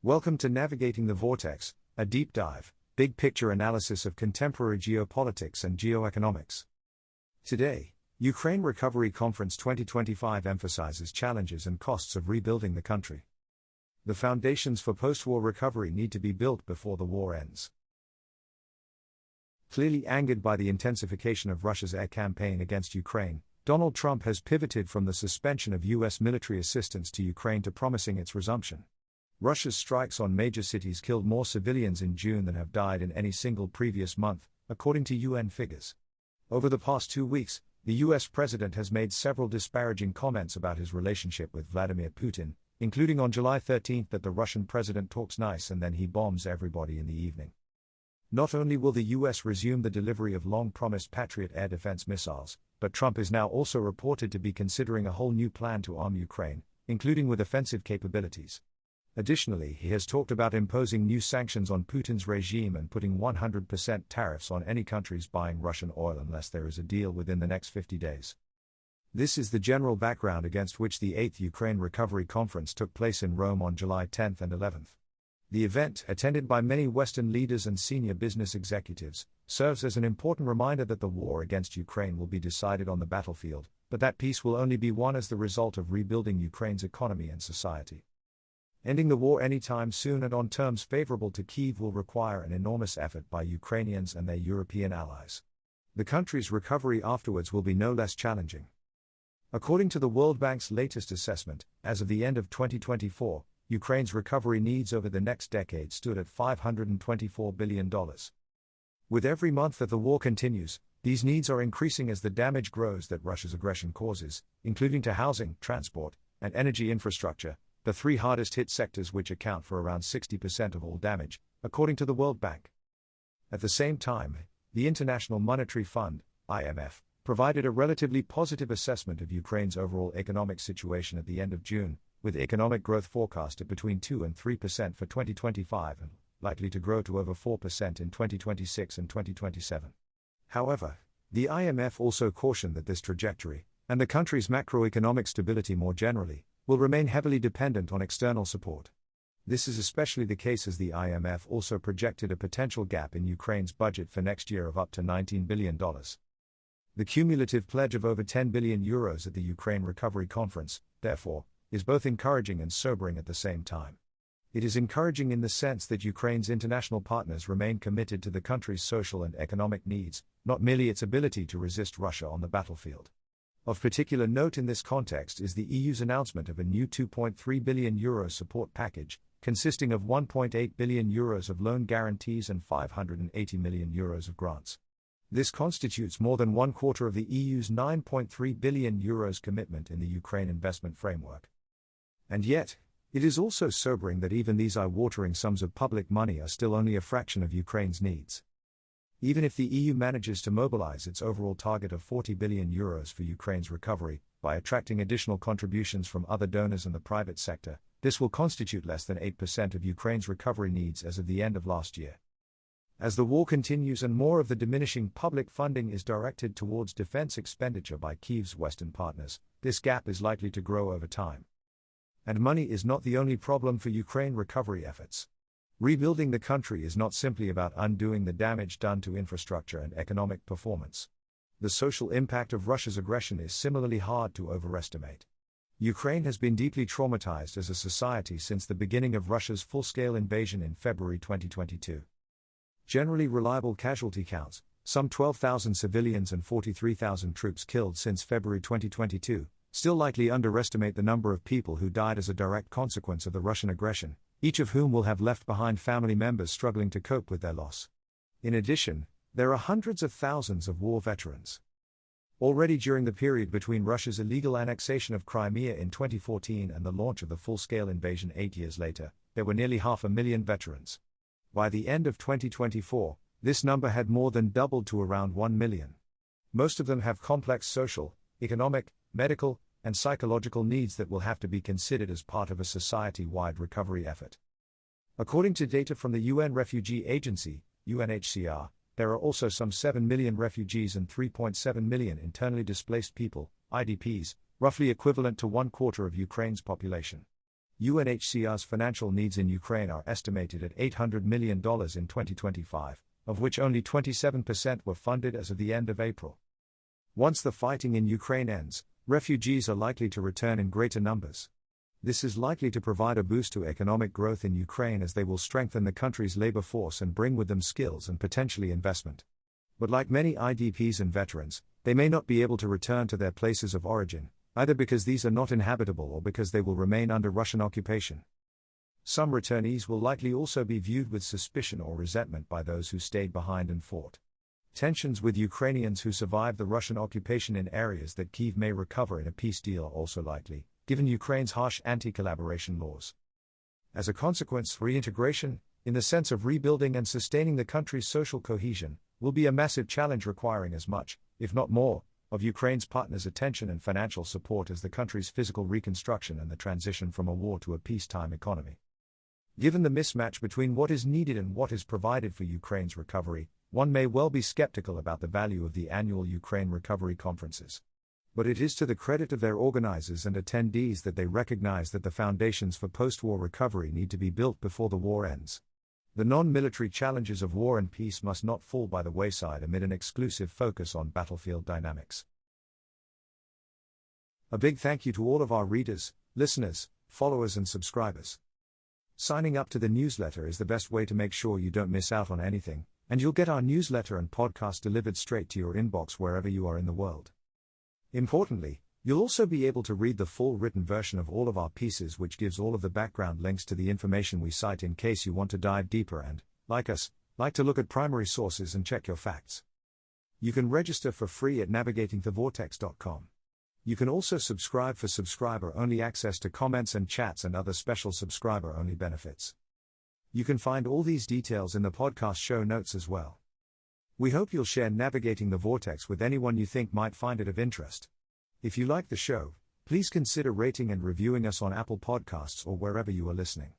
Welcome to Navigating the Vortex, a deep dive, big picture analysis of contemporary geopolitics and geoeconomics. Today, Ukraine Recovery Conference 2025 emphasizes challenges and costs of rebuilding the country. The foundations for post-war recovery need to be built before the war ends. Clearly angered by the intensification of Russia's air campaign against Ukraine, Donald Trump has pivoted from the suspension of U.S. military assistance to Ukraine to promising its resumption. Russia's strikes on major cities killed more civilians in June than have died in any single previous month, according to UN figures. Over the past 2 weeks, the U.S. president has made several disparaging comments about his relationship with Vladimir Putin, including on July 13 that the Russian president talks nice and then he bombs everybody in the evening. Not only will the U.S. resume the delivery of long-promised Patriot air defense missiles, but Trump is now also reported to be considering a whole new plan to arm Ukraine, including with offensive capabilities. Additionally, he has talked about imposing new sanctions on Putin's regime and putting 100% tariffs on any countries buying Russian oil unless there is a deal within the next 50 days. This is the general background against which the 8th Ukraine Recovery Conference took place in Rome on July 10 and 11. The event, attended by many Western leaders and senior business executives, serves as an important reminder that the war against Ukraine will be decided on the battlefield, but that peace will only be won as the result of rebuilding Ukraine's economy and society. Ending the war anytime soon and on terms favorable to Kyiv will require an enormous effort by Ukrainians and their European allies. The country's recovery afterwards will be no less challenging. According to the World Bank's latest assessment, as of the end of 2024, Ukraine's recovery needs over the next decade stood at $524 billion. With every month that the war continues, these needs are increasing as the damage grows that Russia's aggression causes, including to housing, transport, and energy infrastructure, the three hardest-hit sectors which account for around 60% of all damage, according to the World Bank. At the same time, the International Monetary Fund, IMF, provided a relatively positive assessment of Ukraine's overall economic situation at the end of June, with economic growth forecast at between 2 and 3% for 2025 and likely to grow to over 4% in 2026 and 2027. However, the IMF also cautioned that this trajectory, and the country's macroeconomic stability more generally, will remain heavily dependent on external support. This is especially the case as the IMF also projected a potential gap in Ukraine's budget for next year of up to $19 billion. The cumulative pledge of over €10 billion at the Ukraine Recovery Conference, therefore, is both encouraging and sobering at the same time. It is encouraging in the sense that Ukraine's international partners remain committed to the country's social and economic needs, not merely its ability to resist Russia on the battlefield. Of particular note in this context is the EU's announcement of a new €2.3 billion support package, consisting of €1.8 billion of loan guarantees and €580 million of grants. This constitutes more than one quarter of the EU's €9.3 billion commitment in the Ukraine investment framework. And yet, it is also sobering that even these eye-watering sums of public money are still only a fraction of Ukraine's needs. Even if the EU manages to mobilize its overall target of €40 billion for Ukraine's recovery, by attracting additional contributions from other donors and the private sector, this will constitute less than 8% of Ukraine's recovery needs as of the end of last year. As the war continues and more of the diminishing public funding is directed towards defense expenditure by Kyiv's Western partners, this gap is likely to grow over time. And money is not the only problem for Ukraine recovery efforts. Rebuilding the country is not simply about undoing the damage done to infrastructure and economic performance. The social impact of Russia's aggression is similarly hard to overestimate. Ukraine has been deeply traumatized as a society since the beginning of Russia's full-scale invasion in February 2022. Generally reliable casualty counts, some 12,000 civilians and 43,000 troops killed since February 2022, still likely underestimate the number of people who died as a direct consequence of the Russian aggression, each of whom will have left behind family members struggling to cope with their loss. In addition, there are hundreds of thousands of war veterans. Already during the period between Russia's illegal annexation of Crimea in 2014 and the launch of the full-scale invasion 8 years later, there were nearly 500,000 veterans. By the end of 2024, this number had more than doubled to around 1 million. Most of them have complex social, economic, medical, and psychological needs that will have to be considered as part of a society-wide recovery effort. According to data from the UN Refugee Agency, UNHCR, there are also some 7 million refugees and 3.7 million internally displaced people, IDPs, roughly equivalent to 1/4 of Ukraine's population. UNHCR's financial needs in Ukraine are estimated at $800 million in 2025, of which only 27% were funded as of the end of April. Once the fighting in Ukraine ends, refugees are likely to return in greater numbers. This is likely to provide a boost to economic growth in Ukraine, as they will strengthen the country's labor force and bring with them skills and potentially investment. But like many IDPs and veterans, they may not be able to return to their places of origin, either because these are not inhabitable or because they will remain under Russian occupation. Some returnees will likely also be viewed with suspicion or resentment by those who stayed behind and fought. Tensions with Ukrainians who survived the Russian occupation in areas that Kyiv may recover in a peace deal are also likely, given Ukraine's harsh anti-collaboration laws. As a consequence, reintegration, in the sense of rebuilding and sustaining the country's social cohesion, will be a massive challenge requiring as much, if not more, of Ukraine's partners' attention and financial support as the country's physical reconstruction and the transition from a war to a peacetime economy. Given the mismatch between what is needed and what is provided for Ukraine's recovery, one may well be skeptical about the value of the annual Ukraine recovery conferences. But it is to the credit of their organizers and attendees that they recognize that the foundations for post-war recovery need to be built before the war ends. The non-military challenges of war and peace must not fall by the wayside amid an exclusive focus on battlefield dynamics. A big thank you to all of our readers, listeners, followers and subscribers. Signing up to the newsletter is the best way to make sure you don't miss out on anything, and you'll get our newsletter and podcast delivered straight to your inbox wherever you are in the world. Importantly, you'll also be able to read the full written version of all of our pieces, which gives all of the background links to the information we cite in case you want to dive deeper and, like us, like to look at primary sources and check your facts. You can register for free at navigatingthevortex.com. You can also subscribe for subscriber-only access to comments and chats and other special subscriber-only benefits. You can find all these details in the podcast show notes as well. We hope you'll share Navigating the Vortex with anyone you think might find it of interest. If you like the show, please consider rating and reviewing us on Apple Podcasts or wherever you are listening.